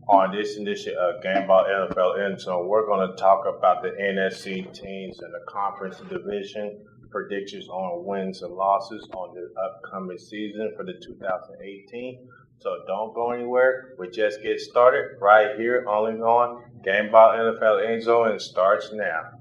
On this edition of Gameball NFL Endzone, we're going to talk about the NFC teams and the conference division, predictions on wins and losses on the upcoming season for the 2018. So don't go anywhere. We just get started right here, only on Gameball NFL Endzone, and it starts now.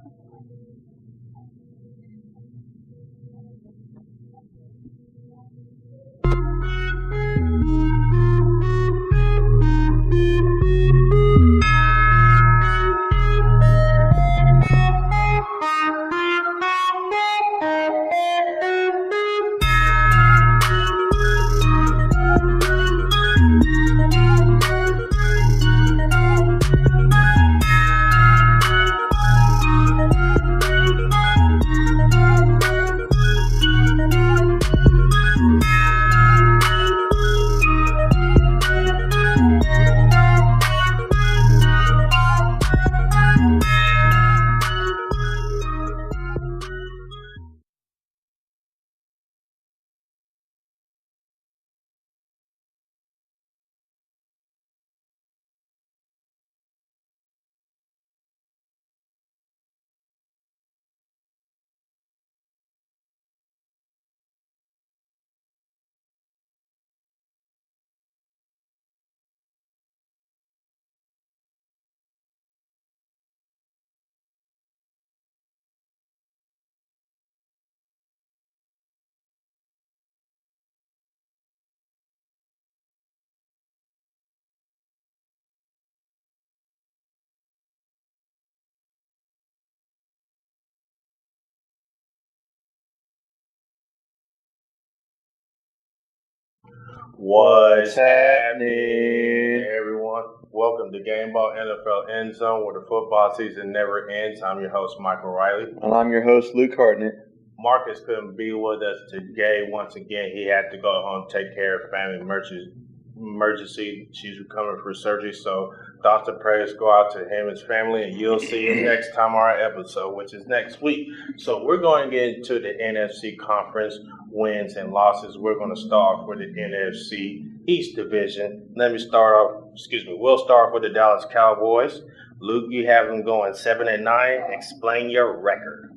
What's happening, everyone? Welcome to Gameball NFL Endzone, where the football season never ends. I'm your host, Michael Riley. And I'm your host, Luke Hartnett. Marcus couldn't be with us today. Once again, he had to go home, take care of family emergency. She's recovering from surgery, so thoughts and prayers go out to him and his family, and you'll see him next time on our episode, which is next week. So we're going to get into the NFC Conference wins and losses. We're going to start with the NFC East Division. We'll start off with the Dallas Cowboys. Luke, you have them going 7-9. Explain your record.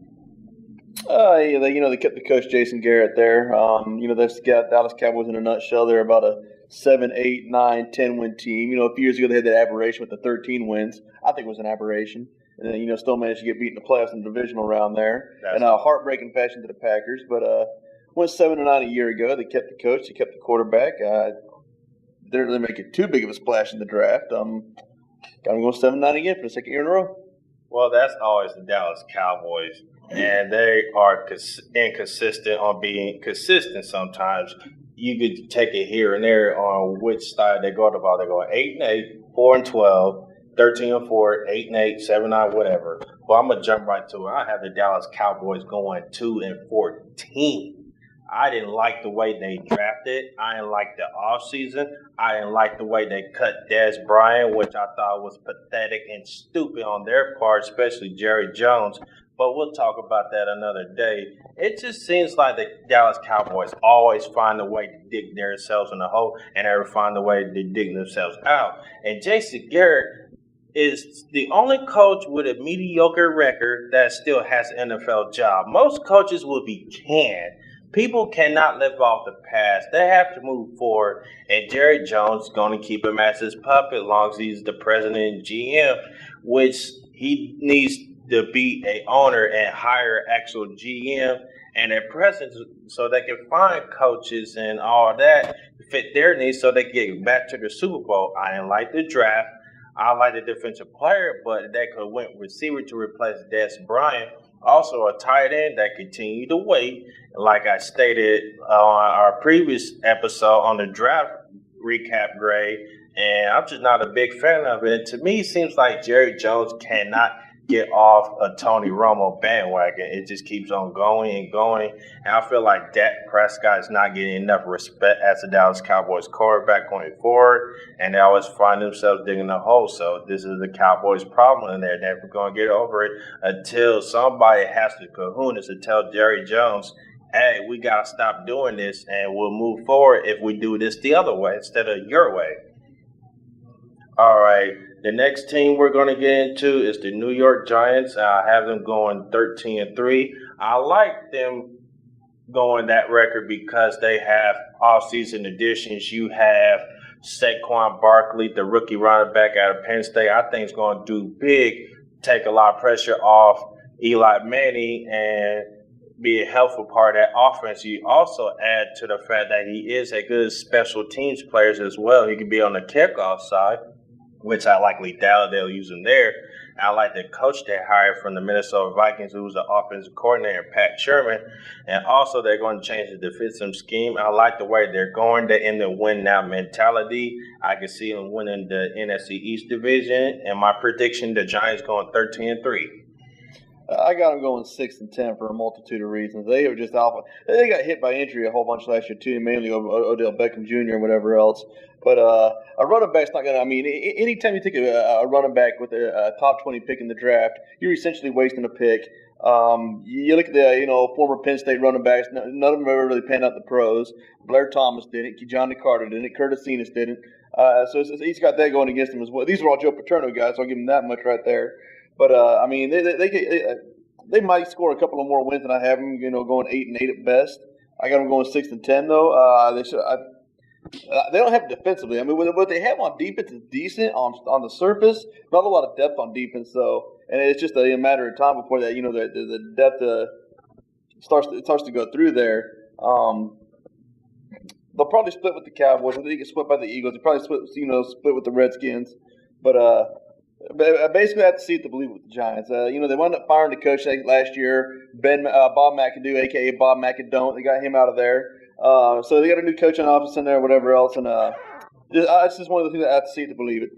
They kept the coach Jason Garrett there. That's got Dallas Cowboys in a nutshell. They're about a 7, 8, 9, 10 win team. A few years ago they had that aberration with the 13 wins. I think it was an aberration. And then, still managed to get beat in the playoffs in the divisional round there. In a heartbreaking fashion to the Packers. But went 7-9 a year ago. They kept the coach. They kept the quarterback. They didn't really make it too big of a splash in the draft. Got them going 7-9 again for the second year in a row. Well, that's always the Dallas Cowboys. And they are inconsistent on being consistent sometimes. You could take it here and there on which side they go to ball. They go 8-8, 4-12, 13-4, 8-8, 7-9, whatever. Well, I'm going to jump right to it. I have the Dallas Cowboys going 2-14. I didn't like the way they drafted. I didn't like the offseason. I didn't like the way they cut Dez Bryant, which I thought was pathetic and stupid on their part, especially Jerry Jones. But we'll talk about that another day. It just seems like the Dallas Cowboys always find a way to dig themselves in the hole and never find a way to dig themselves out. And Jason Garrett is the only coach with a mediocre record that still has an NFL job. Most coaches will be canned. People cannot live off the past. They have to move forward. And Jerry Jones is going to keep him as his puppet as long as he's the president and GM, which he needs to be a owner and hire actual GM and a president so they can find coaches and all that to fit their needs so they can get back to the Super Bowl. I didn't like the draft. I like the defensive player, but they could have went receiver to replace Dez Bryant. Also a tight end that continued to wait. Like I stated on our previous episode on the draft recap grade, and I'm just not a big fan of it. To me, it seems like Jerry Jones cannot get off a Tony Romo bandwagon. It just keeps on going and going. And I feel like Dak Prescott is not getting enough respect as the Dallas Cowboys quarterback going forward. And they always find themselves digging a hole. So this is the Cowboys' problem, and they're never going to get over it until somebody has the kahunas to tell Jerry Jones, hey, we got to stop doing this, and we'll move forward if we do this the other way instead of your way. All right. The next team we're going to get into is the New York Giants. I have them going 13-3. I like them going that record because they have off-season additions. You have Saquon Barkley, the rookie running back out of Penn State. I think is going to do big, take a lot of pressure off Eli Manning and be a helpful part of that offense. You also add to the fact that he is a good special teams player as well. He can be on the kickoff side, which I likely doubt they'll use him there. I like the coach they hired from the Minnesota Vikings, who's the offensive coordinator, Pat Sherman. And also, they're going to change the defensive scheme. I like the way they're going. They're in the win-now mentality. I can see them winning the NFC East division. And my prediction, the Giants going 13-3. I got them going 6-10 for a multitude of reasons. They were just alpha. They got hit by injury a whole bunch last year too, mainly Odell Beckham Jr. and whatever else. But a running back's not going to. I mean, anytime you take a running back with a top 20 pick in the draft, you're essentially wasting a pick. You look at the former Penn State running backs. None of them ever really panned out the pros. Blair Thomas didn't. Johnny Carter didn't. Curtis Enos didn't. So he's got that going against him as well. These are all Joe Paterno guys, so I'll give him that much right there. But I mean, they might score a couple of more wins than I have them. Going 8-8 at best. I got them going 6-10 though. They don't have defensively. I mean, what they have on defense is decent on the surface. Not a lot of depth on defense though, and it's just a matter of time before that. The depth starts to go through there. They'll probably split with the Cowboys. They get split by the Eagles. They probably split with the Redskins. But basically, I have to see it to believe with the Giants. They wound up firing the coach last year, Bob McAdoo, a.k.a. Bob McAdon't. They got him out of there. So they got a new coach on offense in there, whatever else. And it's just one of the things I have to see it to believe it.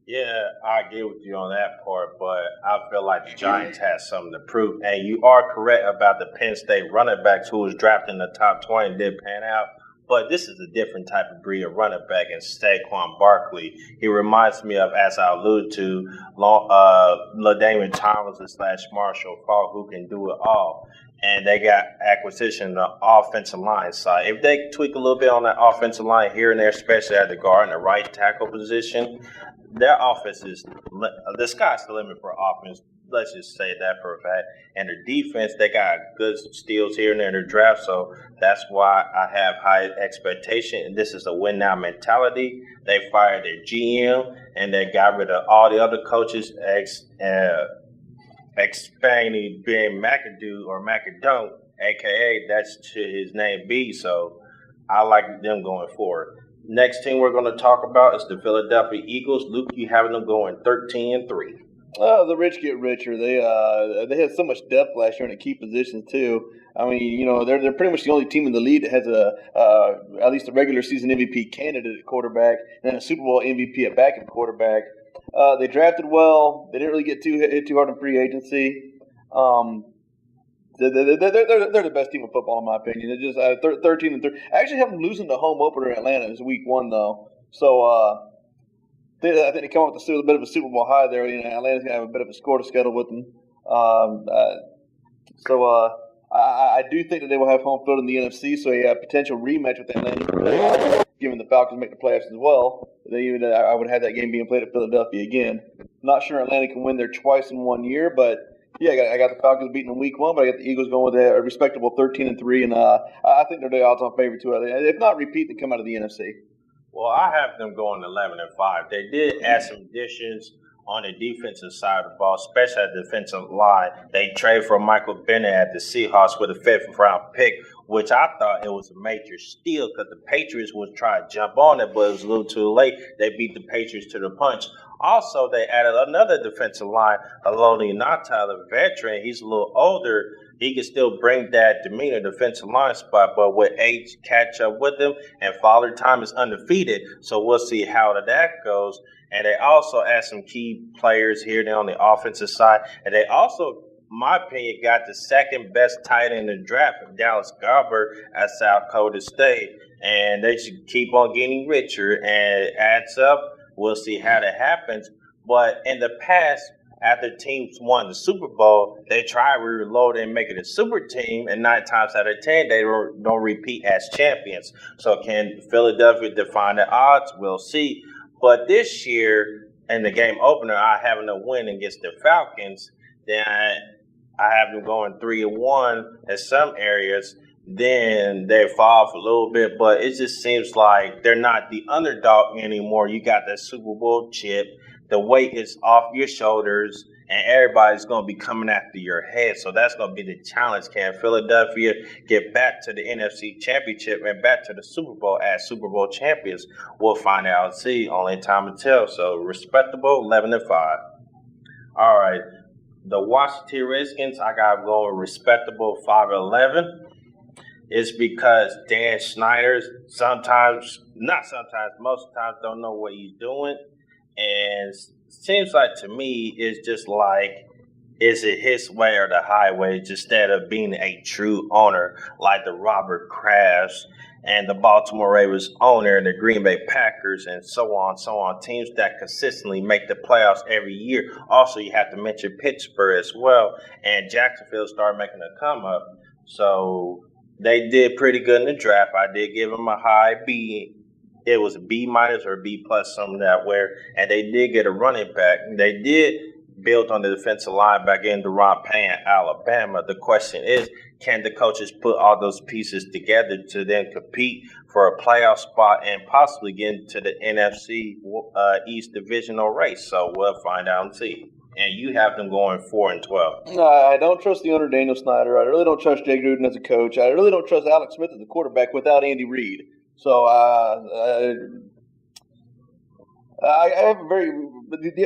Yeah, I agree with you on that part, but I feel like the Giants have something to prove. And you are correct about the Penn State running backs who was drafted in the top 20 and did pan out. But this is a different type of breed of running back in Saquon Barkley. He reminds me of, as I alluded to, LaDainian Tomlinson / Marshall Faulk, who can do it all. And they got acquisition on the offensive line side. If they tweak a little bit on that offensive line here and there, especially at the guard and the right tackle position, their offense is the sky's the limit for offense. Let's just say that for a fact. And their defense, they got good steals here and there in their draft, so that's why I have high expectation. And this is a win-now mentality. They fired their GM, and they got rid of all the other coaches, expanding being McAdoo or McAdon't, a.k.a. that's to his name B, so I like them going forward. Next team we're going to talk about is the Philadelphia Eagles. Luke, you have them going 13-3. The rich get richer. They had so much depth last year in the key positions too. I mean, they're pretty much the only team in the league that has at least a regular season MVP candidate at quarterback and a Super Bowl MVP at backup quarterback. They drafted well. They didn't really get hit too hard in free agency. They're the best team of football in my opinion. They're just 13-3. I actually have them losing the home opener in Atlanta. It's week 1 though, so. I think they come up with a bit of a Super Bowl high there. Atlanta's going to have a bit of a score to schedule with them. I do think that they will have home field in the NFC, so a potential rematch with Atlanta, given the Falcons make the playoffs as well. I would have that game being played at Philadelphia again. Not sure Atlanta can win there twice in 1 year, but yeah, I got the Falcons beating in week 1, but I got the Eagles going with a respectable 13-3, and I think they're the odds-on favorite too. If not repeat, they come out of the NFC. Well, I have them going 11-5. They did add some additions on the defensive side of the ball, especially at the defensive line. They traded for Michael Bennett at the Seahawks with a 5th-round pick, which I thought it was a major steal because the Patriots was trying to jump on it, but it was a little too late. They beat the Patriots to the punch. Also, they added another defensive line, Aloni Nata, the veteran. He's a little older. He can still bring that demeanor defensive line spot, but with age catch up with him, and Father Time is undefeated, so we'll see how that goes. And they also add some key players here on the offensive side, and they also, in my opinion, got the second best tight end in the draft, Dallas Goedert at South Dakota State, and they should keep on getting richer, and it adds up. We'll see how that happens, but in the past, after teams won the Super Bowl, they try to reload and make it a super team, and 9 times out of 10, they don't repeat as champions. So can Philadelphia define the odds? We'll see. But this year, in the game opener, I having a win against the Falcons. Then I have them going 3-1 in some areas. Then they fall off a little bit, but it just seems like they're not the underdog anymore. You got that Super Bowl chip. The weight is off your shoulders, and everybody's going to be coming after your head. So that's going to be the challenge. Can Philadelphia get back to the NFC Championship and back to the Super Bowl as Super Bowl champions? We'll find out and see. Only time to tell. So respectable 11-5. All right. The Washington Redskins, I got them going respectable 5-11. It's because Dan Snyder most times don't know what he's doing. And seems like to me, it's just like, is it his way or the highway instead of being a true owner like the Robert Krafts and the Baltimore Ravens owner and the Green Bay Packers and so on. Teams that consistently make the playoffs every year. Also, you have to mention Pittsburgh as well. And Jacksonville started making a come up. So they did pretty good in the draft. I did give them a high B. It was a B- or B+, something that way. And they did get a running back. They did build on the defensive line back in Deron Payne, Alabama. The question is, can the coaches put all those pieces together to then compete for a playoff spot and possibly get into the NFC East divisional race? So we'll find out and see. And you have them going 4-12. No, I don't trust the owner, Daniel Snyder. I really don't trust Jay Gruden as a coach. I really don't trust Alex Smith as a quarterback without Andy Reid. So I have a very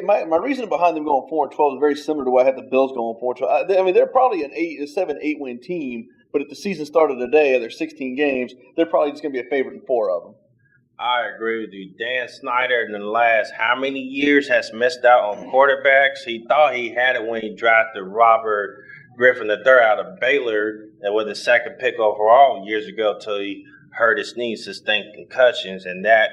my reason behind them going 4-12 is very similar to why I had the Bills going 4-12. I mean, they're probably a 7-8 win team, but if the season started today and there's 16 games, they're probably just going to be a favorite in 4 of them. I agree with you. Dan Snyder in the last how many years has missed out on quarterbacks? He thought he had it when he drafted Robert Griffin III out of Baylor and with the second pick overall years ago until he hurt his knee, sustained concussions, and that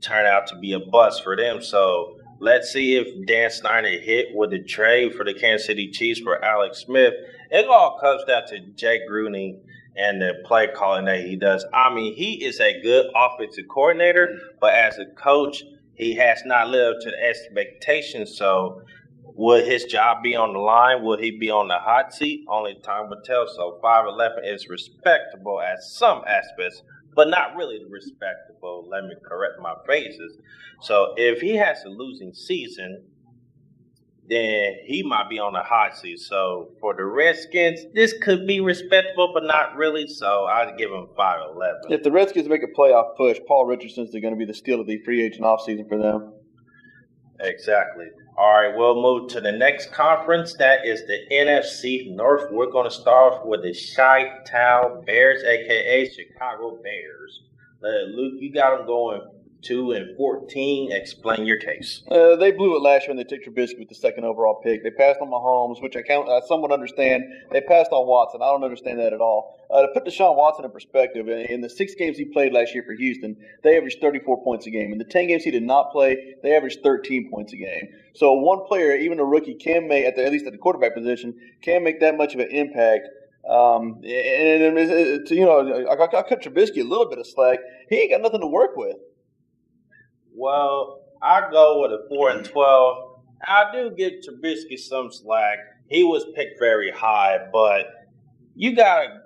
turned out to be a bust for them. So let's see if Dan Snyder hit with the trade for the Kansas City Chiefs for Alex Smith. It all comes down to Jay Gruden and the play calling that he does. I mean, he is a good offensive coordinator, but as a coach, he has not lived up to the expectations. So would his job be on the line? Would he be on the hot seat? Only time will tell. So 5-11 is respectable at some aspects, but not really respectable. Let me correct my phrases. So if he has a losing season, then he might be on the hot seat. So for the Redskins, this could be respectable, but not really. So I'd give him 5-11. If the Redskins make a playoff push, Paul Richardson's going to be the steal of the free agent offseason for them. Exactly. All right, we'll move to the next conference. That is the NFC North. We're going to start with the Chi-Town Bears, a.k.a. Chicago Bears. Luke, you got them going 2-14. Explain your case. They blew it last year when they took Trubisky with the second overall pick. They passed on Mahomes, which I somewhat understand. They passed on Watson. I don't understand that at all. To put Deshaun Watson in perspective, in the 6 games he played last year for Houston, they averaged 34 points a game. In the 10 games he did not play, they averaged 13 points a game. So one player, even a rookie, can make, at least at the quarterback position, can make that much of an impact. I cut Trubisky a little bit of slack. He ain't got nothing to work with. Well, I go with a 4-12. I do give Trubisky some slack. He was picked very high, but you gotta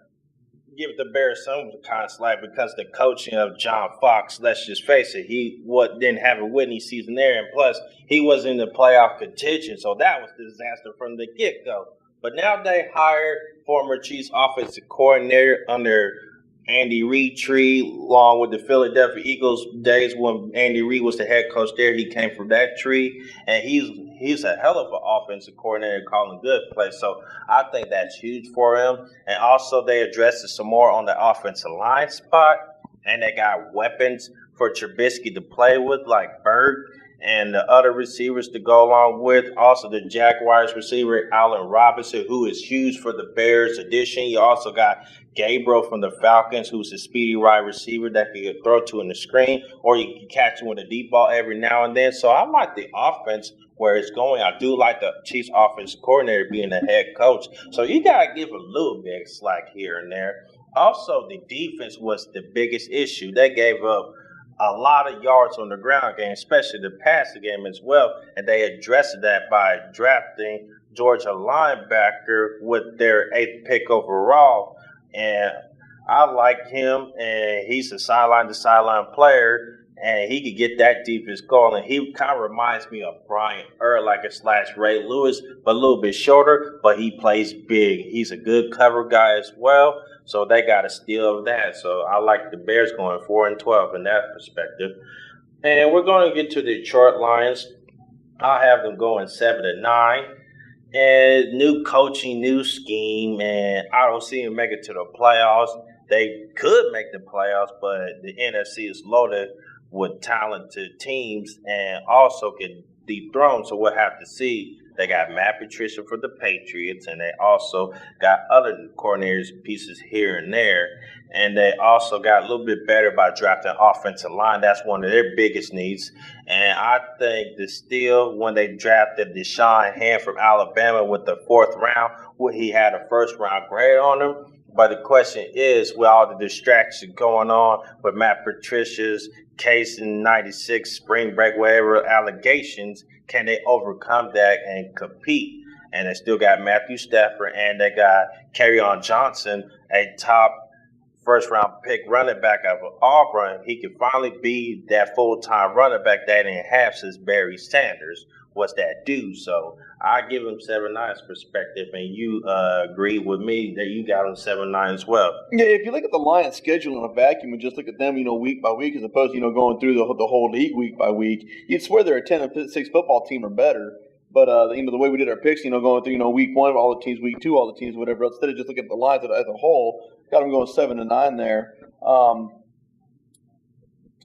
give the Bears some kind of slack because the coaching of John Fox. Let's just face it, he didn't have a winning season there, and plus he was in the playoff contention, so that was a disaster from the get-go. But now they hired former Chiefs offensive coordinator under Andy Reid tree, along with the Philadelphia Eagles days when Andy Reid was the head coach there. He came from that tree, and he's a hell of an offensive coordinator calling good plays. So I think that's huge for him. And also they addressed it some more on the offensive line spot, and they got weapons for Trubisky to play with, like Berg and the other receivers to go along with. Also the Jaguars receiver, Allen Robinson, who is huge for the Bears addition. You also got Gabriel from the Falcons, who's a speedy wide receiver that can throw to in the screen, or you can catch him with a deep ball every now and then. So I like the offense where it's going. I do like the Chiefs offensive coordinator being the head coach. So you got to give a little bit of slack here and there. Also, the defense was the biggest issue. They gave up a lot of yards on the ground game, especially the passing game as well. And they addressed that by drafting Georgia linebacker with their 8th pick overall. And I like him, and he's a sideline to sideline player. And he could get that deepest goal. And he kind of reminds me of Brian Urlacher / Ray Lewis, but a little bit shorter, but he plays big. He's a good cover guy as well. So they got a steal of that. So I like the Bears going 4-12 in that perspective. And we're going to get to the Detroit Lions. I have them going 7-9. And new coaching, new scheme, and I don't see them make it to the playoffs. They could make the playoffs, but the NFC is loaded with talented teams and also can dethrone. So we'll have to see. They got Matt Patricia for the Patriots, and they also got other coordinators pieces here and there. And they also got a little bit better by drafting offensive line. That's one of their biggest needs. And I think the steal when they drafted Deshaun Hand from Alabama with the 4th round, he had a 1st-round grade on him. But the question is, with all the distractions going on with Matt Patricia's case in '96, spring break, whatever allegations, can they overcome that and compete? And they still got Matthew Stafford, and they got Kerryon Johnson, a top 1st-round pick running back out of Auburn. He could finally be that full-time running back that didn't have since Barry Sanders was that dude. So I give him 7-9's perspective, and you agree with me that you got him 7-9 as well. Yeah, if you look at the Lions' schedule in a vacuum and just look at them, week by week, as opposed to going through the whole league week by week, you'd swear they're a 10-6 football team or better. But the way we did our picks, going through week 1, all the teams, week 2, all the teams, whatever. Instead of just looking at the Lions as a whole, got them going 7-9 there.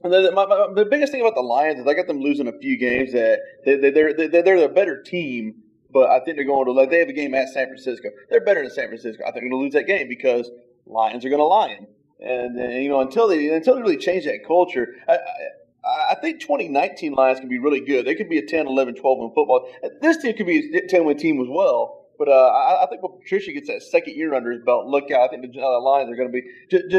And the biggest thing about the Lions is I got them losing a few games that they're a better team, but I think they're going to they have a game at San Francisco. They're better than San Francisco. I think they're going to lose that game because Lions are going to lion, and until they really change that culture, I think 2019 Lions can be really good. They could be a 10, 11, 12 win football. This team could be a 10 win team as well. But I think when Patricia gets that 2nd year under his belt, look out. I think the Lions are going to be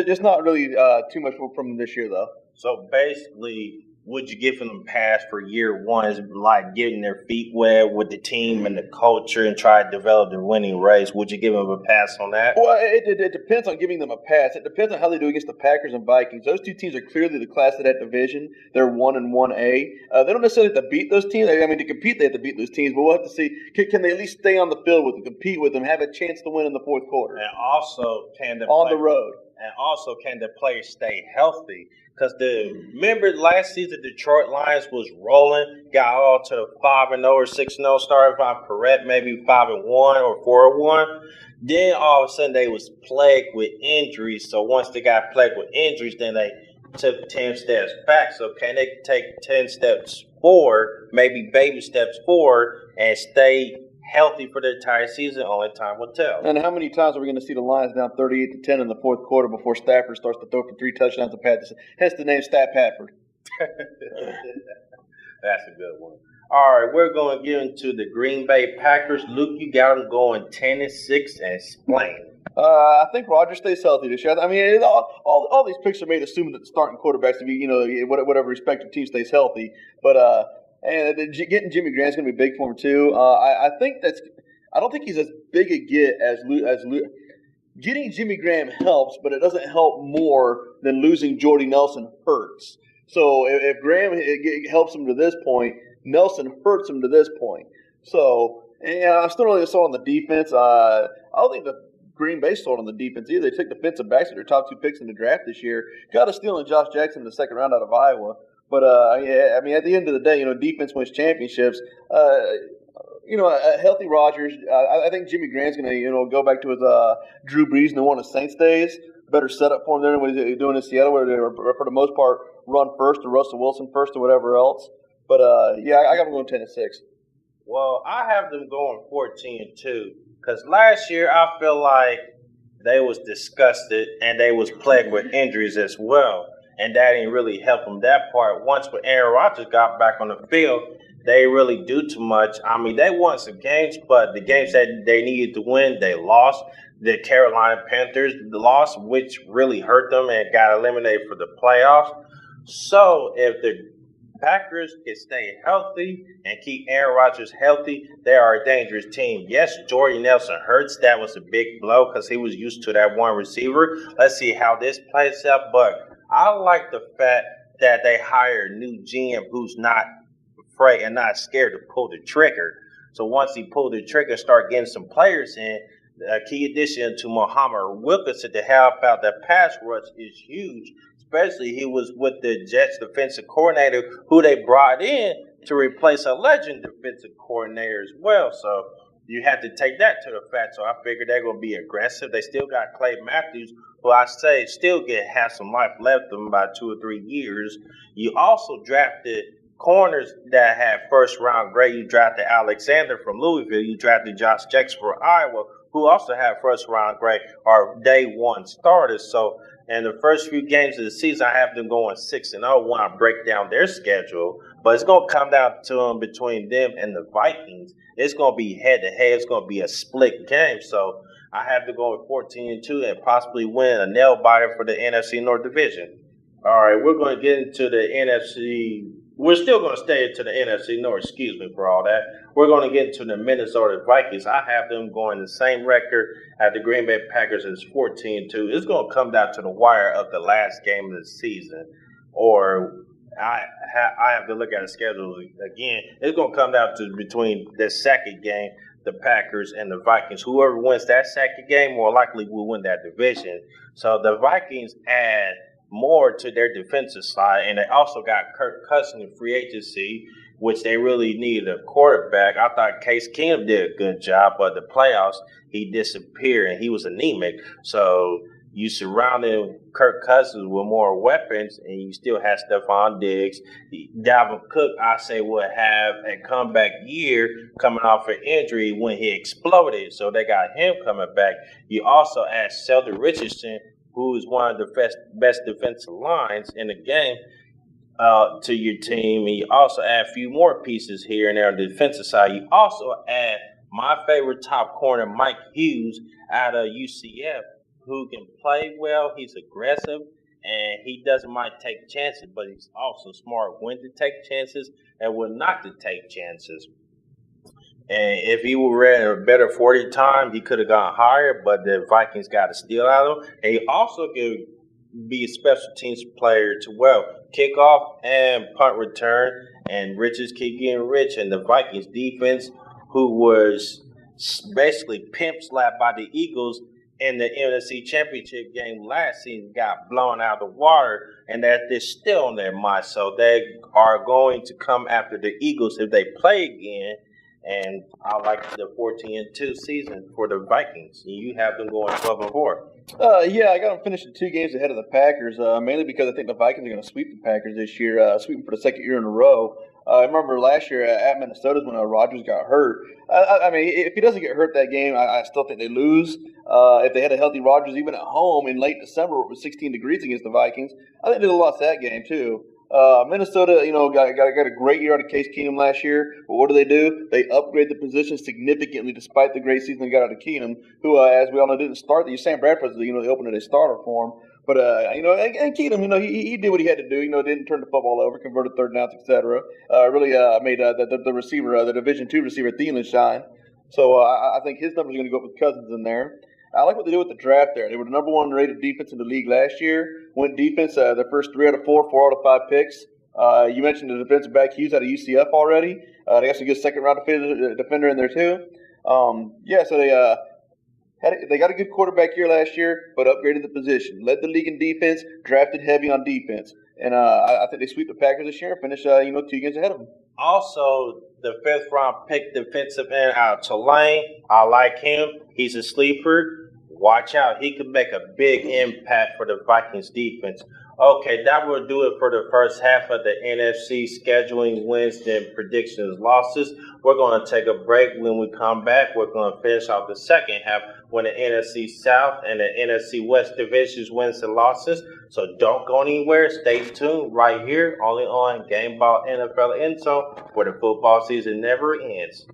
just not really too much from them this year, though. So basically, would you give them a pass for year 1 is like getting their feet wet with the team and the culture and try to develop the winning race? Would you give them a pass on that? Well, it depends on giving them a pass. It depends on how they do against the Packers and Vikings. Those 2 teams are clearly the class of that division. They're 1-1A. They don't necessarily have to beat those teams. To compete, they have to beat those teams. But we'll have to see, can they at least stay on the field with them, compete with them, have a chance to win in the 4th quarter? And also, the road. And also, can the players stay healthy? Because remember last season, Detroit Lions was rolling, got all to 5-0 or 6-0, started by correct, maybe 5-1 or 4-1. Then all of a sudden they was plagued with injuries. So once they got plagued with injuries, then they took 10 steps back. So can they take 10 steps forward, maybe baby steps forward, and stay healthy for the entire season? Only time will tell. And how many times are we going to see the Lions down 38-10 in the 4th quarter before Stafford starts to throw for 3 touchdowns to Pat? Hence the name Stat Patford. That's a good one. All right, we're going to get into the Green Bay Packers. Luke, you got them going 10-6, and explain. I think Rodgers stays healthy this year. All these picks are made assuming that the starting quarterbacks to be, whatever respective team stays healthy. But and getting Jimmy Graham's going to be big for him too. I don't think he's as big a get as getting Jimmy Graham helps, but it doesn't help more than losing Jordy Nelson hurts. So if Graham helps him to this point, Nelson hurts him to this point. So, and I'm still really sold on the defense. I don't think the Green Bay sold on the defense either. They took defensive backs at their top 2 picks in the draft this year. Got a steal in Josh Jackson in the 2nd round out of Iowa. But, at the end of the day, defense wins championships. A healthy Rodgers. I think Jimmy Graham's going to, go back to his Drew Brees and one of Saints days. Better setup for him there than what he's doing in Seattle, where they were, for the most part, run first or Russell Wilson first or whatever else. But, I got them going 10-6. Well, I have them going 14-2 because last year I feel like they was disgusted and they was plagued with injuries as well. And that didn't really help them that part. Once when Aaron Rodgers got back on the field, they really do too much. They won some games, but the games that they needed to win, they lost. The Carolina Panthers lost, which really hurt them and got eliminated for the playoffs. So if the Packers can stay healthy and keep Aaron Rodgers healthy, they are a dangerous team. Yes, Jordy Nelson hurts. That was a big blow because he was used to that one receiver. Let's see how this plays out. But I like the fact that they hired a new GM who's not afraid and not scared to pull the trigger. So once he pulled the trigger, start getting some players in. A key addition to Muhammad Wilkerson to help out that pass rush is huge. Especially he was with the Jets defensive coordinator who they brought in to replace a legend defensive coordinator as well. So you have to take that to the fact. So I figured they're going to be aggressive. They still got Clay Matthews, who I say still have some life left in about 2 or 3 years. You also drafted corners that had first round grade. You drafted Alexander from Louisville. You drafted Josh Jackson from Iowa, who also had first round grade or day one starters. So in the first few games of the season, I have them going 6-0 when I break down their schedule. But it's going to come down to them between them and the Vikings. It's going to be head to head. It's going to be a split game. So I have to go with 14-2 and possibly win a nail biter for the NFC North Division. All right, we're going to get into the NFC. We're still going to stay into the NFC North, excuse me for all that. We're going to get into the Minnesota Vikings. I have them going the same record as the Green Bay Packers as 14-2. It's going to come down to the wire of the last game of the season. Or I have to look at the schedule again. It's going to come down to between the second game, the Packers and the Vikings. Whoever wins that second game more likely will win that division. So the Vikings add more to their defensive side, and they also got Kirk Cousins in free agency, which they really needed a quarterback. I thought Case Keenum did a good job, but the playoffs, he disappeared, and he was anemic. So you surrounded Kirk Cousins with more weapons, and you still have Stephon Diggs. Dalvin Cook, I say, will have a comeback year coming off an injury when he exploded. So they got him coming back. You also add Sheldon Richardson, who is one of the best defensive lines in the game, to your team. And you also add a few more pieces here and there on the defensive side. You also add my favorite top corner, Mike Hughes, out of UCF, who can play well. He's aggressive, and he doesn't mind take chances, but he's also smart when to take chances and when not to take chances. And if he were at a better 40 time, he could have gone higher, but the Vikings got a steal out of him. And he also could be a special teams player to, well, kickoff and punt return. And Richards keep getting rich. And the Vikings defense, who was basically pimp slapped by the Eagles in the NFC Championship game last season, got blown out of the water, and that they're still on their mind. So they are going to come after the Eagles if they play again. And I like the 14-2 season for the Vikings. You have them going 12-4. Yeah, I got them finishing 2 games ahead of the Packers, mainly because I think the Vikings are going to sweep the Packers this year, sweep them for the second year in a row. I remember last year at Minnesota when Rodgers got hurt. I mean, if he doesn't get hurt that game, I still think they lose. If they had a healthy Rodgers even at home in late December, it was 16 degrees against the Vikings, I think they'd have lost that game too. Minnesota, got a great year out of Case Keenum last year. But what do? They upgrade the position significantly despite the great season they got out of Keenum, who, as we all know, didn't start. Sam Bradford's, the opener day starter for him. But, and Keenum, he did what he had to do. Didn't turn the football over, converted third downs, etc. Really made the receiver, the Division II receiver, Thielen, shine. So I think his numbers are going to go up with Cousins in there. I like what they did with the draft there. They were the number 1 rated defense in the league last year. Went defense the first 3 out of 4, 4 out of 5 picks. You mentioned the defensive back Hughes out of UCF already. They got some good second-round defender in there too. So they got a good quarterback year last year, but upgraded the position. Led the league in defense, drafted heavy on defense. And I think they sweep the Packers this year and finish 2 games ahead of them. Also, the 5th-round pick defensive end out of Tulane, I like him. He's a sleeper. Watch out. He could make a big impact for the Vikings defense. Okay, that will do it for the first half of the NFC scheduling wins and predictions losses. We're going to take a break. When we come back, we're going to finish off the second half when the NFC South and the NFC West divisions wins and losses. So don't go anywhere. Stay tuned right here, only on Gameball NFL Endzone, where the football season never ends.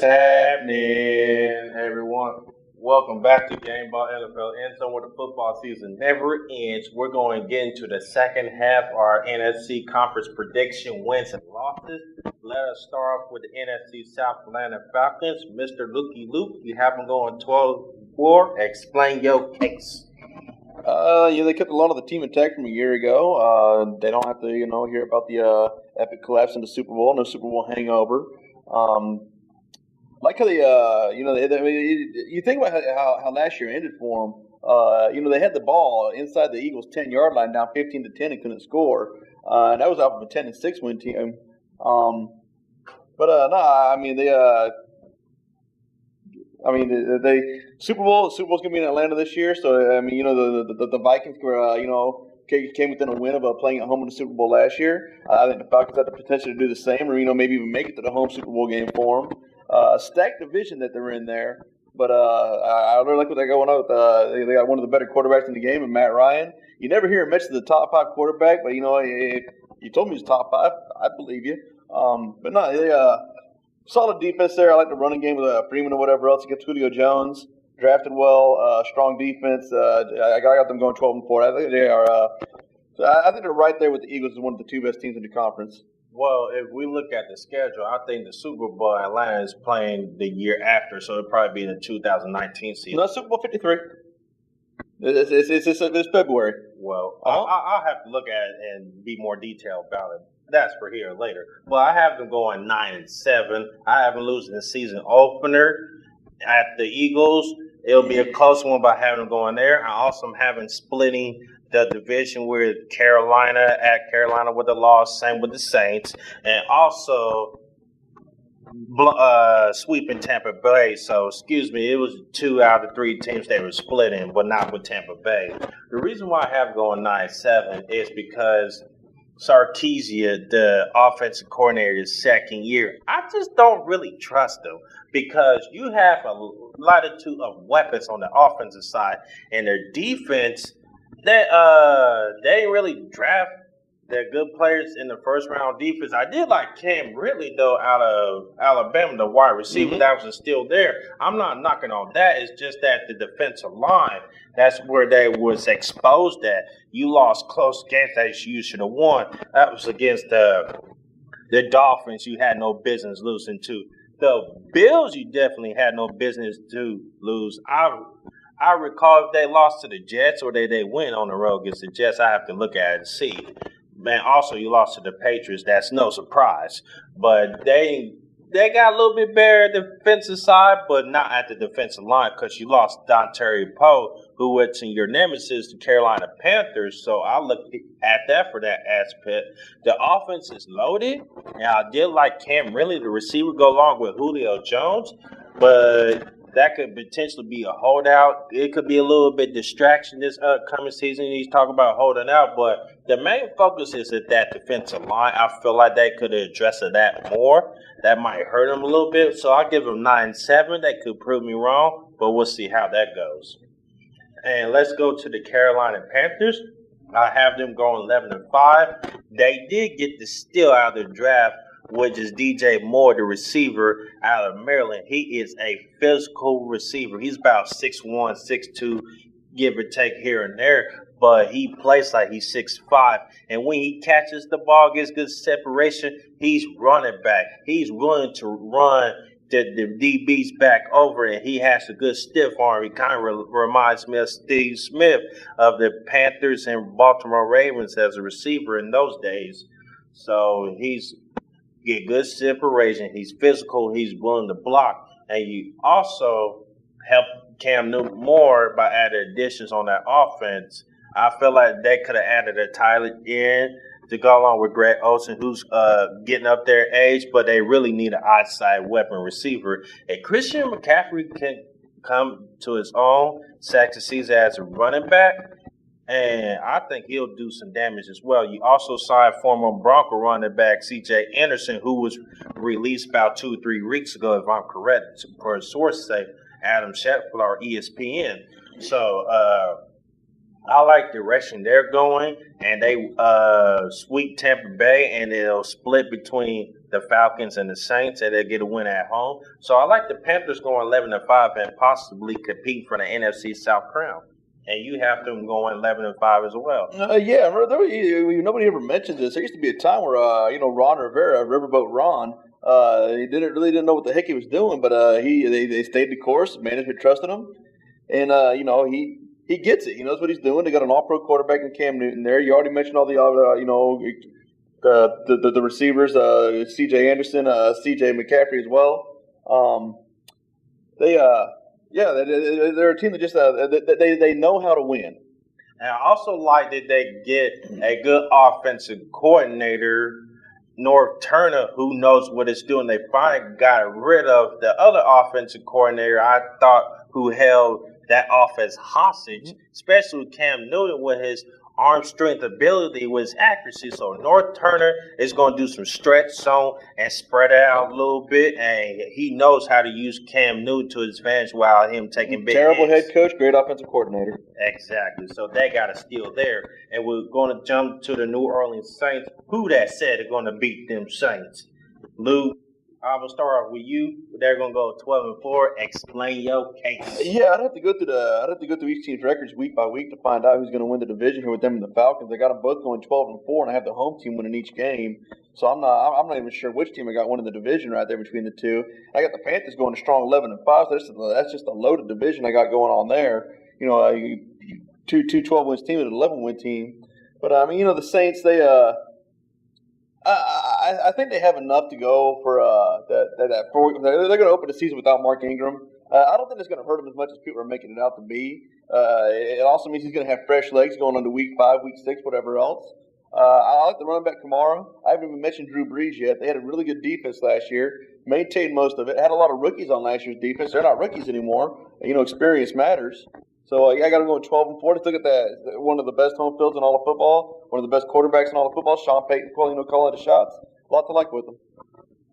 happening, everyone? Welcome back to Gameball NFL Endzone, where the football season never ends. We're going to get into the second half of our NFC conference prediction wins and losses. Let us start off with the NFC South Atlanta Falcons. Mr. Lukey Luke, you have them going 12-4. Explain your case. They kept a lot of the team intact from a year ago. They don't have to, hear about the epic collapse in the Super Bowl, no Super Bowl hangover. Like how you think about how last year ended for them. They had the ball inside the Eagles' 10-yard line, down 15-10, and couldn't score. And that was off of a 10-6 win team. They Super Bowl's gonna be in Atlanta this year. So the Vikings were came within a win of playing at home in the Super Bowl last year. I think the Falcons have the potential to do the same, or maybe even make it to the home Super Bowl game for them. Stacked division that they're in there, but I really like what they're going on with. They got one of the better quarterbacks in the game, and Matt Ryan. You never hear him mention the top 5 quarterback, but if you told me he's top 5, I'd believe you. But no, they solid defense there. I like the running game with Freeman or whatever else. You get Julio Jones, drafted well, strong defense. I got them going 12-4. I think they are. I think they're right there with the Eagles as one of the 2 best teams in the conference. Well, if we look at the schedule, I think the Super Bowl Atlanta is playing the year after, so it'll probably be the 2019 season. No, Super Bowl 53. It's February. Well, I'll have to look at it and be more detailed about it. That's for here later. Well, I have them going 9-7. I have them losing the season opener at the Eagles. It'll be a close one by having them going there. I also am having splitting the division with Carolina with a loss, same with the Saints, and also sweeping Tampa Bay. So, it was 2 out of 3 teams they were splitting, but not with Tampa Bay. The reason why I have going 9-7 is because Sarkisian, the offensive coordinator's second year, I just don't really trust him because you have a latitude of weapons on the offensive side, and their defense. They didn't really draft their good players in the first round defense. I did like Cam Ridley, though, out of Alabama, the wide receiver that was still there. I'm not knocking on that. It's just that the defensive line, that's where they was exposed at. You lost close games that you should have won. That was against the Dolphins you had no business losing to. The Bills you definitely had no business to lose. I recall if they lost to the Jets or they win on the road against the Jets. I have to look at it and see. Man, also you lost to the Patriots. That's no surprise. But they got a little bit better at the defensive side, but not at the defensive line because you lost Dontari Poe, who went to your nemesis, the Carolina Panthers. So I look at that for that aspect. The offense is loaded, and I did like Cam Ridley, the receiver, go along with Julio Jones, but that could potentially be a holdout. It could be a little bit distraction this upcoming season. He's talking about holding out, but the main focus is at that defensive line. I feel like they could have addressed that more. That might hurt them a little bit. So I'll give them 9-7. They could prove me wrong, but we'll see how that goes. And let's go to the Carolina Panthers. I have them going 11-5. They did get the steal out of the draft, which is DJ Moore, the receiver out of Maryland. He is a physical receiver. He's about 6'1", 6'2", give or take here and there, but he plays like he's 6'5". And when he catches the ball, gets good separation, he's running back. He's willing to run the DBs back over, and he has a good stiff arm. He kind of reminds me of Steve Smith of the Panthers and Baltimore Ravens as a receiver in those days. So he's get good separation. He's physical. He's willing to block. And you also help Cam Newton more by adding additions on that offense. I feel like they could have added a Tyler in to go along with Greg Olsen, who's getting up there in age, but they really need an outside weapon receiver. And Christian McCaffrey can come to his own second season as a running back, and I think he'll do some damage as well. You also signed former Bronco running back C.J. Anderson, who was released about 2 or 3 weeks ago, if I'm correct, for a source say Adam Scheffler, ESPN. So I like the direction they're going, and they sweep Tampa Bay, and it'll split between the the Falcons and the Saints, and they get a win at home. So I like the Panthers going 11-5 and possibly compete for the NFC South crown. And you have them going 11-5 as well. Yeah, nobody ever mentions this. There used to be a time where Ron Rivera, Riverboat Ron, he didn't know what the heck he was doing, but they stayed the course. Management trusted him, and he gets it. He knows what he's doing. They got an All-Pro quarterback in Cam Newton there. You already mentioned all the the receivers, C.J. Anderson, C.J. McCaffrey as well. They're a team that just they know how to win. And I also like that they get a good offensive coordinator, North Turner, who knows what it's doing. They finally got rid of the other offensive coordinator I thought who held that offense hostage, especially with Cam Newton with his arm strength ability, with his accuracy. So North Turner is going to do some stretch zone and spread it out a little bit, and he knows how to use Cam Newton to his advantage while him taking big Terrible hits. head coach, great offensive coordinator. Exactly. So they got a steal there. And we're going to jump to the New Orleans Saints. Who that said they're going to beat them Saints? Luke, I'm going to start off with you. They're going to go 12-4. Explain your case. Yeah, I'd have to go through each team's records week by week to find out who's going to win the division here with them and the Falcons. I got them both going 12-4, and I have the home team winning each game. So I'm not even sure which team I got winning the division right there between the two. I got the Panthers going a strong 11-5. So that's just a loaded division I got going on there. Two 12-win teams and an 11-win team. But the Saints, I think they have enough to go for that. They're going to open the season without Mark Ingram. I don't think it's going to hurt him as much as people are making it out to be. It also means he's going to have fresh legs going on to week 5, week 6, whatever else. I like the running back Kamara. I haven't even mentioned Drew Brees yet. They had a really good defense last year, maintained most of it. Had a lot of rookies on last year's defense. They're not rookies anymore. Experience matters. So I got to go 12-4. Let's look at that. One of the best home fields in all of football. One of the best quarterbacks in all of football. Sean Payton, calling the shots. A lot to like with them.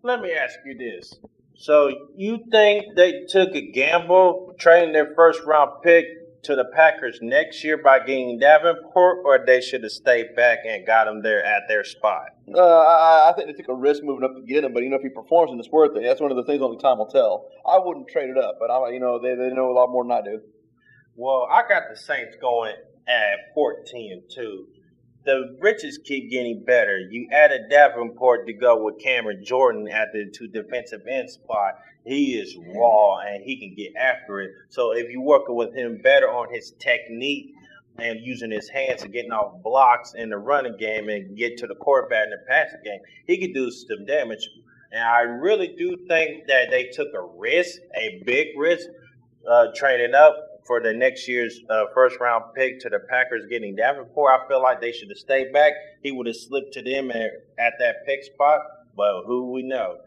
Let me ask you this. So you think they took a gamble trading their first round pick to the Packers next year by getting Davenport, or they should have stayed back and got him there at their spot? I think they took a risk moving up to get him, but if he performs and it's worth it, that's one of the things only time will tell. I wouldn't trade it up, but they know a lot more than I do. Well, I got the Saints going at 14-2. The riches keep getting better. You added Davenport to go with Cameron Jordan at the 2 defensive end spot. He is raw and he can get after it. So if you're working with him better on his technique and using his hands and getting off blocks in the running game and get to the quarterback in the passing game, he could do some damage. And I really do think that they took a risk, a big risk, trading up for the next year's first-round pick to the Packers getting Davenport. I feel like they should have stayed back. He would have slipped to them at that pick spot, but who knows?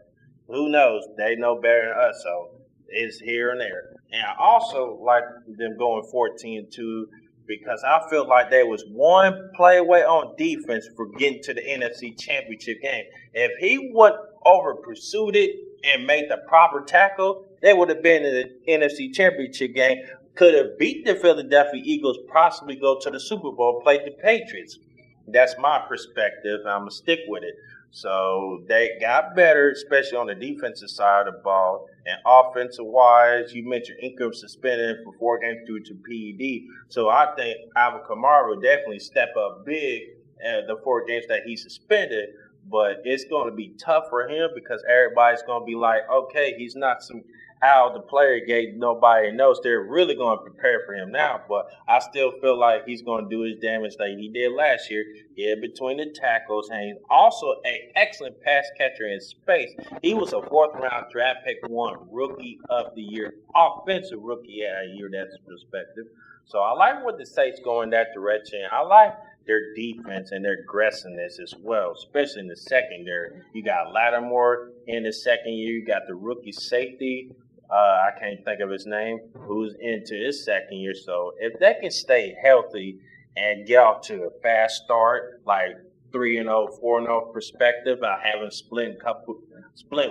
They know better than us, so it's here and there. And I also like them going 14-2 because I feel like there was one play away on defense for getting to the NFC Championship game. If he wouldn't over-pursued it and made the proper tackle, they would have been in the NFC Championship game. Could have beat the Philadelphia Eagles, possibly go to the Super Bowl, play the Patriots. That's my perspective. I'm going to stick with it. So they got better, especially on the defensive side of the ball. And offensive-wise, you mentioned Ingram suspended for 4 games due to PED. So I think Alvin Kamara will definitely step up big the 4 games that he suspended. But it's going to be tough for him because everybody's going to be like, okay, he's not some out the player gate, nobody knows. They're really going to prepare for him now, but I still feel like he's going to do his damage like he did last year. Yeah, between the tackles, and he's also an excellent pass catcher in space. He was a 4th-round draft pick, won Rookie of the Year, offensive Rookie of the Year. That's perspective. So I like what the Saints go in that direction. I like their defense and their aggressiveness as well, especially in the secondary. You got Lattimore in the second year. You got the rookie safety. I can't think of his name, who's into his second year. So if they can stay healthy and get off to a fast start, like 3-0, 4-0 perspective, I haven't split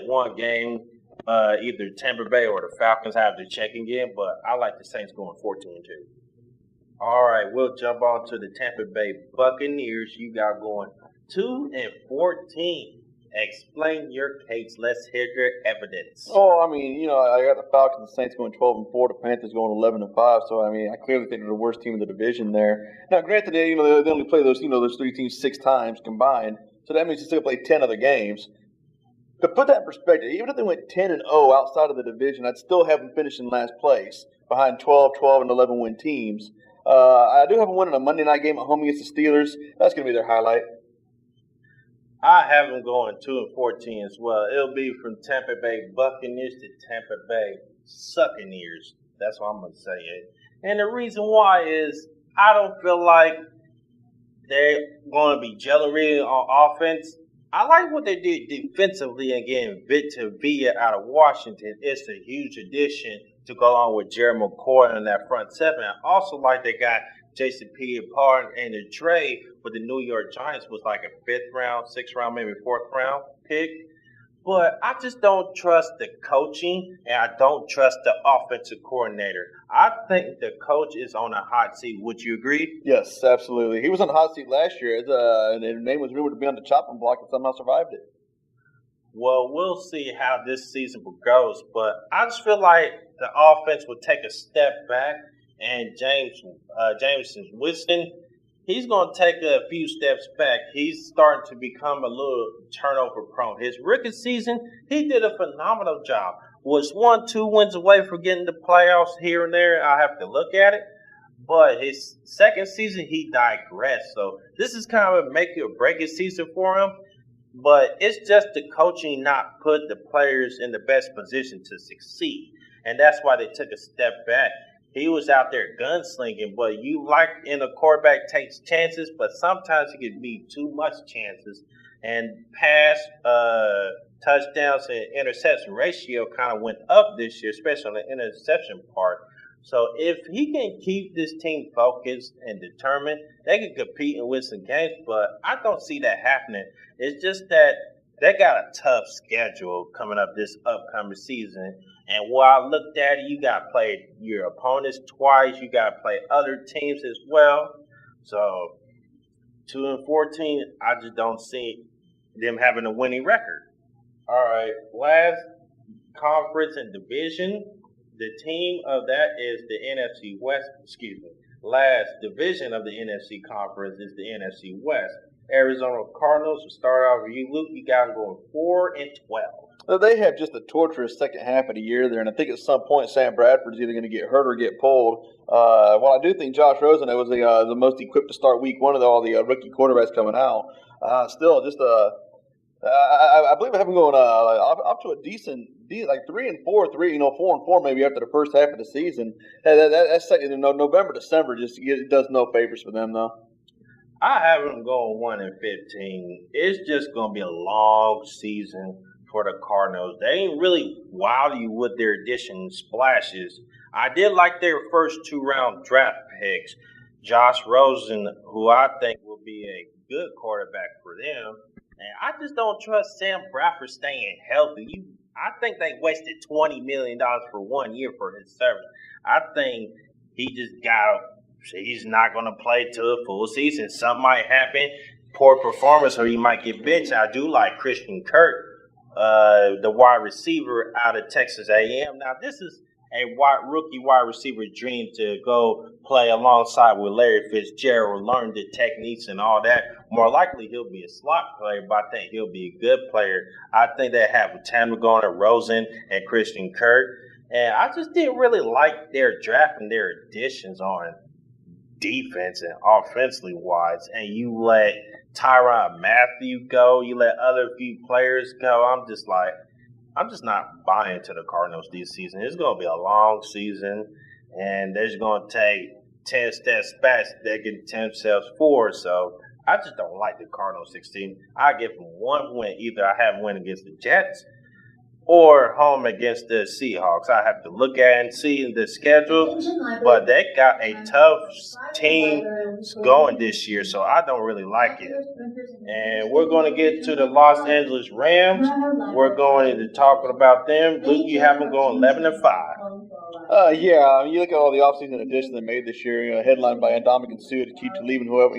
one game, either Tampa Bay or the Falcons have to check again, but I like the Saints going 14-2. All right, we'll jump on to the Tampa Bay Buccaneers. You got going 2-14. Explain your case. Let's hear your evidence. Oh, I mean, I got the Falcons and Saints going 12-4, the Panthers going 11-5. So, I mean, I clearly think they're the worst team in the division there. Now, granted, they only play those three teams 6 times combined. So that means they still play 10 other games. To put that in perspective, even if they went 10-0 outside of the division, I'd still have them finishing last place behind 12, 12, and 11 win teams. I do have them winning a Monday night game at home against the Steelers. That's going to be their highlight. I have them going 2-14 as well. It'll be from Tampa Bay Buccaneers to Tampa Bay Succaneers. That's what I'm going to say. And the reason why is I don't feel like they're going to be jelly on offense. I like what they did defensively and getting Victor Villa out of Washington. It's a huge addition to go along with Jerry McCoy in that front seven. I also like they got Jason Pierre-Paul, and the trade for the New York Giants was like a 5th round, 6th round, maybe 4th round pick. But I just don't trust the coaching, and I don't trust the offensive coordinator. I think the coach is on a hot seat. Would you agree? Yes, absolutely. He was on the hot seat last year, and his name was rumored to be on the chopping block and somehow survived it. Well, we'll see how this season goes, but I just feel like the offense will take a step back, and Jameson Winston, he's going to take a few steps back. He's starting to become a little turnover prone. His rookie season, he did a phenomenal job. Was 1-2 wins away from getting the playoffs here and there. I have to look at it. But his second season, he digressed. So this is kind of a make it or break it season for him. But it's just the coaching not put the players in the best position to succeed. And that's why they took a step back. He was out there gunslinging, but you like in a quarterback takes chances, but sometimes it can be too much chances. And pass, touchdowns, and interception ratio kind of went up this year, especially on the interception part. So if he can keep this team focused and determined, they can compete and win some games, but I don't see that happening. It's just that they got a tough schedule coming up this upcoming season. And while I looked at it, you got to play your opponents twice. You got to play other teams as well. So 2-14, I just don't see them having a winning record. All right, last conference and division. The team of that is the NFC West. Last division of the NFC conference is the NFC West. Arizona Cardinals. To start off with you, Luke, you got them going 4-12. They have just a torturous second half of the year there, and I think at some point Sam Bradford's either going to get hurt or get pulled. While I do think Josh Rosen was the most equipped to start week one of all the rookie quarterbacks coming out, still just I believe I have them going up to a decent like 3-4, 4-4 maybe after the first half of the season. That's November, December just it does no favors for them though. I have them going 1-15. It's just going to be a long season for the Cardinals. They ain't really wild you with their addition splashes. I did like their first 2-round draft picks. Josh Rosen, who I think will be a good quarterback for them. And I just don't trust Sam Bradford staying healthy. I think they wasted $20 million for 1 year for his service. I think he's not going to play to a full season. Something might happen, poor performance, or he might get benched. I do like Christian Kirk, the wide receiver out of Texas A&M. Now, this is a rookie wide receiver dream to go play alongside with Larry Fitzgerald, learn the techniques and all that. More likely, he'll be a slot player, but I think he'll be a good player. I think they have Tanner Garner, Rosen, and Christian Kirk. And I just didn't really like their draft and their additions on defense and offensively wise. And you let Tyrann Mathieu go, you let other few players go. I'm just not buying to the Cardinals this season. It's going to be a long season, and they're just going to take 10 steps back they can 10 steps forward. So I just don't like the Cardinals 16. I give them one win. Either I have a win against the Jets or home against the Seahawks. I have to look at and see the schedule, but they got a tough team going this year, so I don't really like it. And we're going to get to the Los Angeles Rams. We're going to talk about them. Luke, you have them going 11-5. Yeah, you look at all the offseason additions they made this year, headlined by Ndamukong Suh to keep leaving whoever,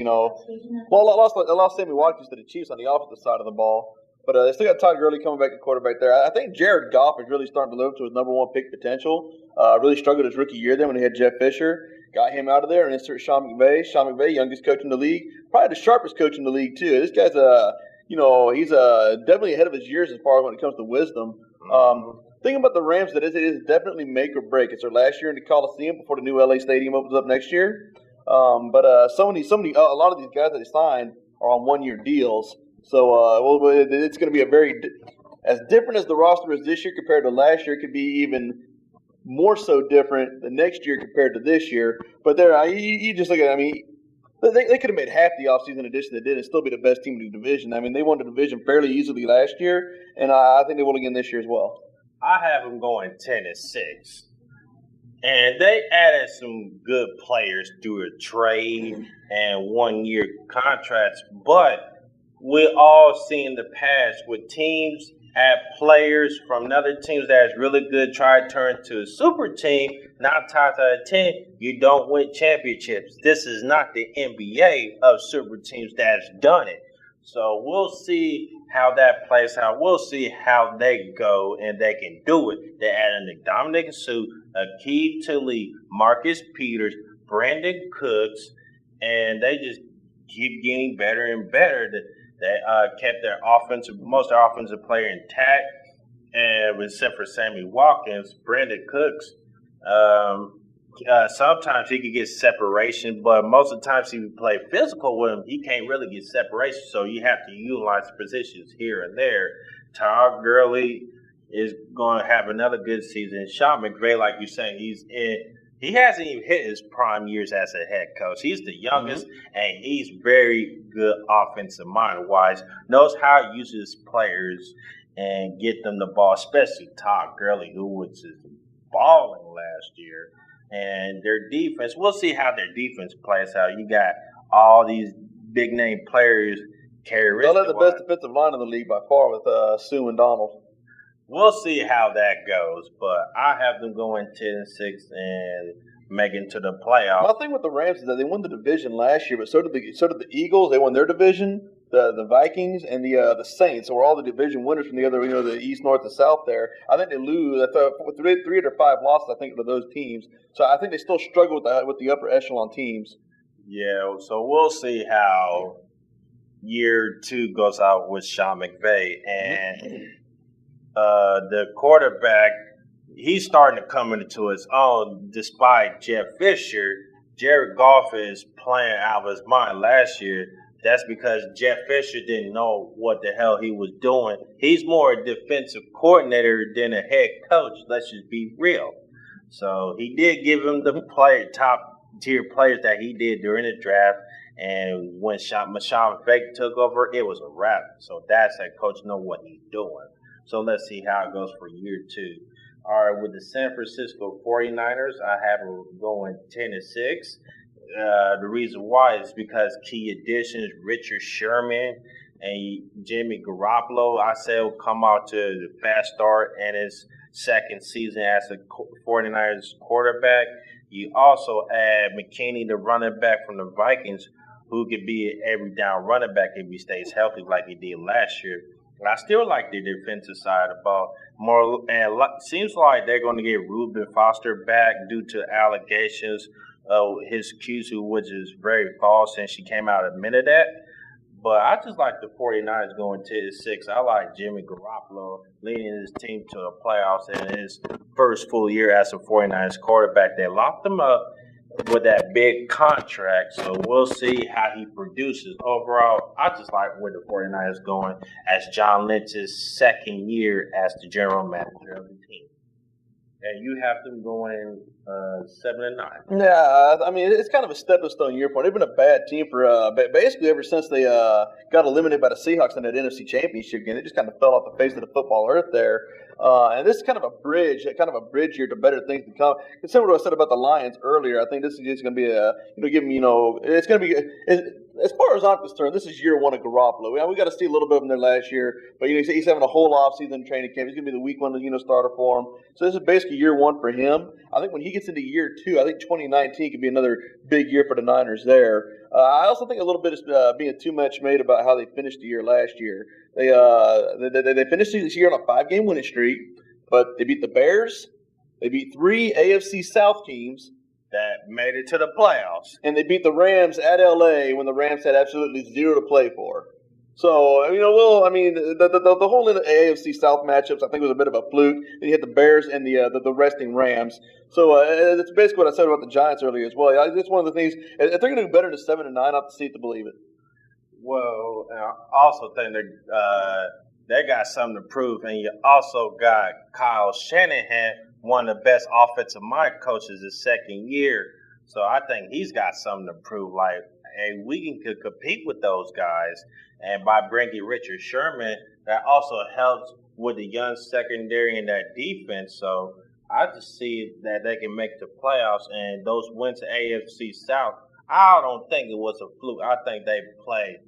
Well, I lost Sammy Watkins to the Chiefs on the offensive side of the ball. But they still got Todd Gurley coming back to quarterback there. I think Jared Goff is really starting to live up to his number one pick potential. Really struggled his rookie year then when he had Jeff Fisher. Got him out of there and insert Sean McVay. Sean McVay, youngest coach in the league, probably the sharpest coach in the league too. This guy's he's definitely ahead of his years as far as when it comes to wisdom. Thing about the Rams that it is definitely make or break. It's their last year in the Coliseum before the new LA Stadium opens up next year. A lot of these guys that they signed are on 1-year deals. So it's going to be as different as the roster is this year compared to last year. It could be even more so different the next year compared to this year. But you just look at it, they could have made half the offseason addition they did and still be the best team in the division. They won the division fairly easily last year, and I think they will again this year as well. I have them going 10-6. And they added some good players through a trade and 1-year contracts. But we all seen the past with teams add players from another teams that's really good, try to turn to a super team. 9 times out of 10, you don't win championships. This is not the NBA of super teams that's done it. So we'll see how that plays out. We'll see how they go and they can do it. They added Dominic Sue, Akeem Talib, Marcus Peters, Brandon Cooks, and they just keep getting better and better. They kept most of their offensive player intact, and except for Sammy Watkins, Brandon Cooks. Sometimes he could get separation, but most of the times he play physical with him, he can't really get separation. So you have to utilize positions here and there. Todd Gurley is going to have another good season. Sean McVay, like you say, he hasn't even hit his prime years as a head coach. He's the youngest, and he's very good offensive mind-wise. Knows how to use his players and get them the ball, especially Todd Gurley, who was just balling last year. And their defense, we'll see how their defense plays out. You got all these big-name players. They'll have the best defensive line in the league by far with Sue and Donald. We'll see how that goes, but I have them going 10-6 and making to the playoffs. My thing with the Rams is that they won the division last year, but so did the Eagles. They won their division. The Vikings and the Saints, or all the division winners from the other, the East, North, and South there. I think they lose. I thought 3 of their 5 losses, I think, to those teams. So I think they still struggle with the upper echelon teams. Yeah, so we'll see how year 2 goes out with Sean McVay. And the quarterback, he's starting to come into his own despite Jeff Fisher. Jared Goff is playing out of his mind last year. That's because Jeff Fisher didn't know what the hell he was doing. He's more a defensive coordinator than a head coach. Let's just be real. So he did give him the top-tier players that he did during the draft. And when Sean McVay took over, it was a wrap. So that's that coach know what he's doing. So let's see how it goes for year 2. All right, with the San Francisco 49ers, I have them going 10-6. The reason why is because key additions, Richard Sherman and Jimmy Garoppolo, I say will come out to the fast start in his second season as a 49ers quarterback. You also add McKinney, the running back from the Vikings, who could be an every down running back if he stays healthy like he did last year. And I still like the defensive side of the ball more, and seems like they're going to get Reuben Foster back due to allegations his accused, which is very false, and she came out admitted that. But I just like the 49ers going 10-6. I like Jimmy Garoppolo leading his team to the playoffs in his first full year as a 49ers quarterback. They locked him up with that big contract, so we'll see how he produces. Overall, I just like where the 49ers going as John Lynch's second year as the general manager of the team. And you have them going 7-9. Yeah, it's kind of a stepping stone year for them. They've been a bad team for basically ever since they got eliminated by the Seahawks in that NFC Championship game. They just kind of fell off the face of the football earth there. And this is kind of a bridge year to better things to come. It's similar to what I said about the Lions earlier. I think this is just going to be it's going to be. as far as I'm concerned, this is year one of Garoppolo. We got to see a little bit of him there last year, but he's having a whole offseason training camp. He's going to be the week one starter for him. So this is basically year one for him. I think when he gets into year two, I think 2019 could be another big year for the Niners there. I also think a little bit is being too much made about how they finished the year last year. They finished this year on a 5-game winning streak, but they beat the Bears. They beat 3 AFC South teams that made it to the playoffs. And they beat the Rams at LA when the Rams had absolutely zero to play for. So, the whole AFC South matchups, I think, was a bit of a fluke. Then you had the Bears and the resting Rams. So, that's basically what I said about the Giants earlier as well. It's one of the things, if they're going to do better than 7-9, I have to see it to believe it. Well, I also think they got something to prove. And you also got Kyle Shanahan, one of the best offensive mind coaches his second year. So I think he's got something to prove. Like, hey, we can compete with those guys. And by bringing Richard Sherman, that also helps with the young secondary and that defense. So I just see that they can make the playoffs. And those wins to AFC South, I don't think it was a fluke. I think they played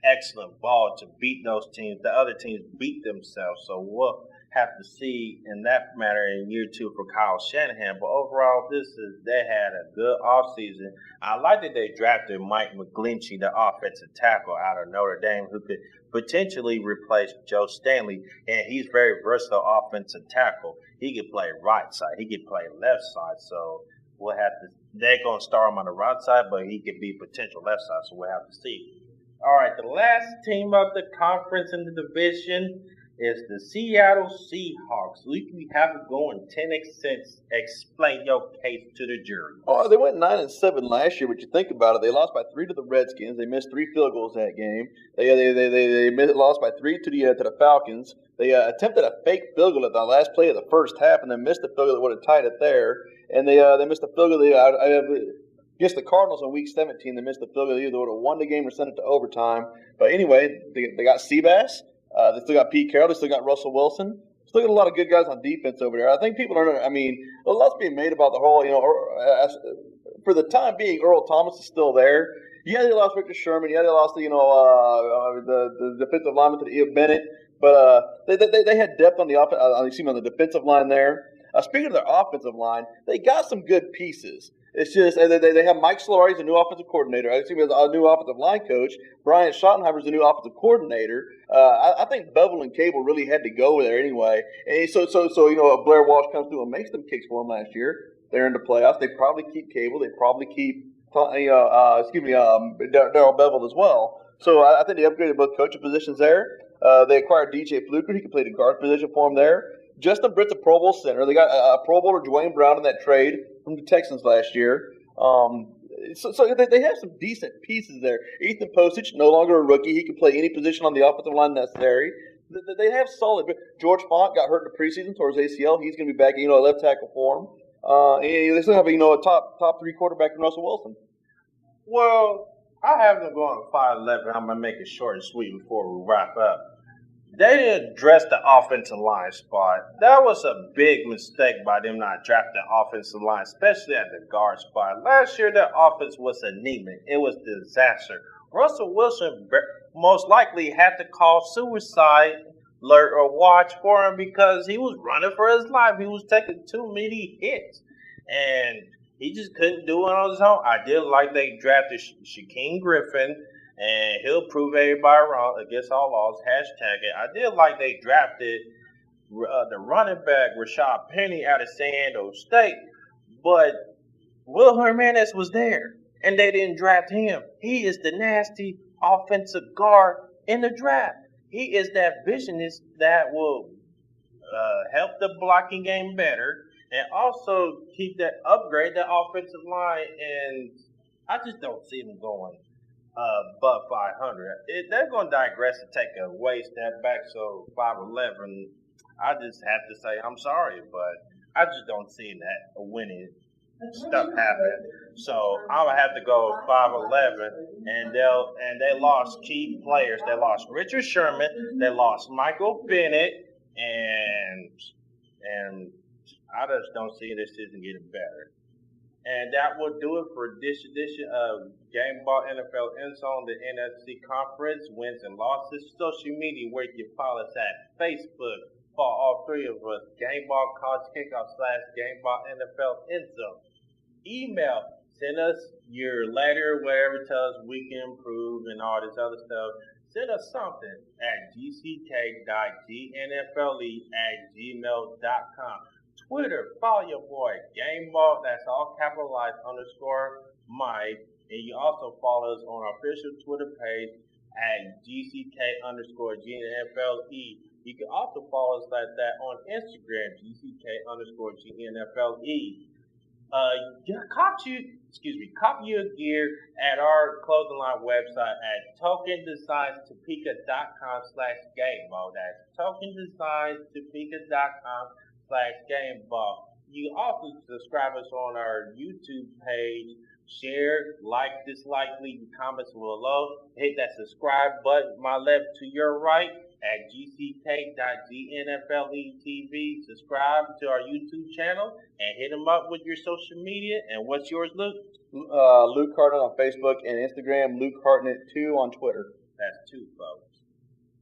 excellent ball to beat those teams. The other teams beat themselves. So we'll have to see in that matter in year two for Kyle Shanahan. But overall, they had a good offseason. I like that they drafted Mike McGlinchey, the offensive tackle out of Notre Dame, who could potentially replace Joe Stanley. And he's very versatile offensive tackle. He could play right side. He could play left side. So we'll have to. They're going to start him on the right side, but he could be potential left side. So we'll have to see. All right, the last team of the conference in the division is the Seattle Seahawks. We have it going 10 cents. Explain your case to the jury. Oh, they went 9-7 last year, but you think about it, they lost by 3 to the Redskins. They missed 3 field goals that game. They lost by 3 to the Falcons. They attempted a fake field goal at the last play of the first half, and then missed the field goal that would have tied it there. And they missed the field goal. Against the Cardinals in Week 17, they missed the field goal. They either would have won the game or sent it to overtime. But anyway, they got Seabass. They still got Pete Carroll. They still got Russell Wilson. Still got a lot of good guys on defense over there. I think people are. A lot's being made about the whole. For the time being, Earl Thomas is still there. Yeah, they lost Richard Sherman. Yeah, they lost the defensive lineman to Eo Bennett. But they had depth on the defensive line there. Speaking of their offensive line, they got some good pieces. It's just they have Mike Solari as a new offensive coordinator. I see him as a new offensive line coach. Brian Schottenheimer is a new offensive coordinator. I think Bevel and Cable really had to go there anyway. And so Blair Walsh comes through and makes them kicks for them last year. They're in the playoffs. They probably keep Cable. They probably keep Darrell Bevel as well. So I think they upgraded both coaching positions there. They acquired DJ Fluker. He can play the guard position for them there. Justin Britt's a Pro Bowl center. They got a Pro Bowler, Dwayne Brown, in that trade from the Texans last year. So they have some decent pieces there. Ethan Postage, no longer a rookie. He can play any position on the offensive line necessary. They have solid. George Font got hurt in the preseason towards ACL. He's going to be back, a left tackle for him. And they still have, a top 3 quarterback in Russell Wilson. Well, I have them going 5-11. I'm going to make it short and sweet before we wrap up. They didn't address the offensive line spot. That was a big mistake by them not drafting the offensive line, especially at the guard spot. Last year, their offense was anemic. It was a disaster. Russell Wilson most likely had to call suicide alert or watch for him because he was running for his life. He was taking too many hits, and he just couldn't do it on his own. I did like they drafted Shaquem Griffin, and he'll prove everybody wrong against all laws. Hashtag it. I did like they drafted the running back, Rashad Penny, out of San Diego State. But Will Hernandez was there, and they didn't draft him. He is the nasty offensive guard in the draft. He is that visionist that will help the blocking game better and also upgrade the offensive line. And I just don't see him going above 500. They're going to digress and take a way step back. So 5'11", I just have to say I'm sorry, but I just don't see that winning stuff happen. So I'm gonna have to go 5'11", and they lost key players. They lost Richard Sherman. They lost Michael Bennett, and I just don't see this season getting better. And that will do it for this edition of Gameball NFL Endzone, the NFC Conference wins and losses. Social media, where you can follow us at Facebook for all three of us, Gameball College Kickoff / Gameball NFL Endzone. Email, send us your letter, whatever, tell us we can improve and all this other stuff. Send us something at gck.gnfle@gmail.com. Twitter, follow your boy, Gameball, that's all capitalized _ Mike. And you also follow us on our official Twitter page at GCK_GNFLE. You can also follow us like that on Instagram, GCK_GNFLE. Copy your gear at our clothing line website at tokendesignstopeka.com/gameball. That's tokendesignstopeka.com/gameball. You can also subscribe us on our YouTube page. Share, like, dislike, leave comments below. Hit that subscribe button, my left to your right at gck.gnfletv. Subscribe to our YouTube channel and hit them up with your social media. And what's yours, Luke? Luke Hartnett on Facebook and Instagram. Luke Hartnett2 on Twitter. That's 2, folks.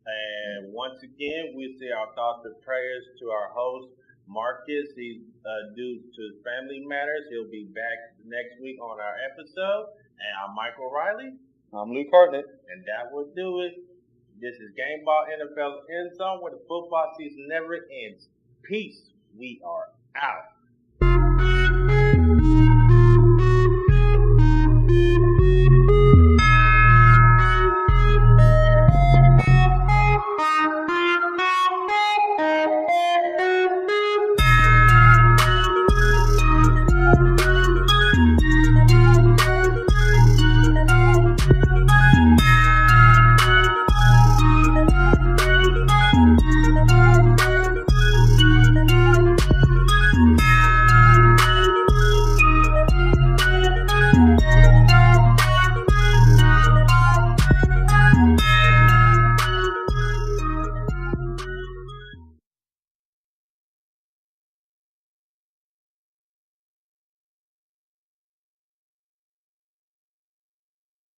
And once again, we say our thoughts and prayers to our host, Marcus. He's due to his family matters. He'll be back next week on our episode. And I'm Michael Riley. I'm Luke Hartnett. And that will do it. This is Gameball NFL Endzone, where the football season never ends. Peace. We are out.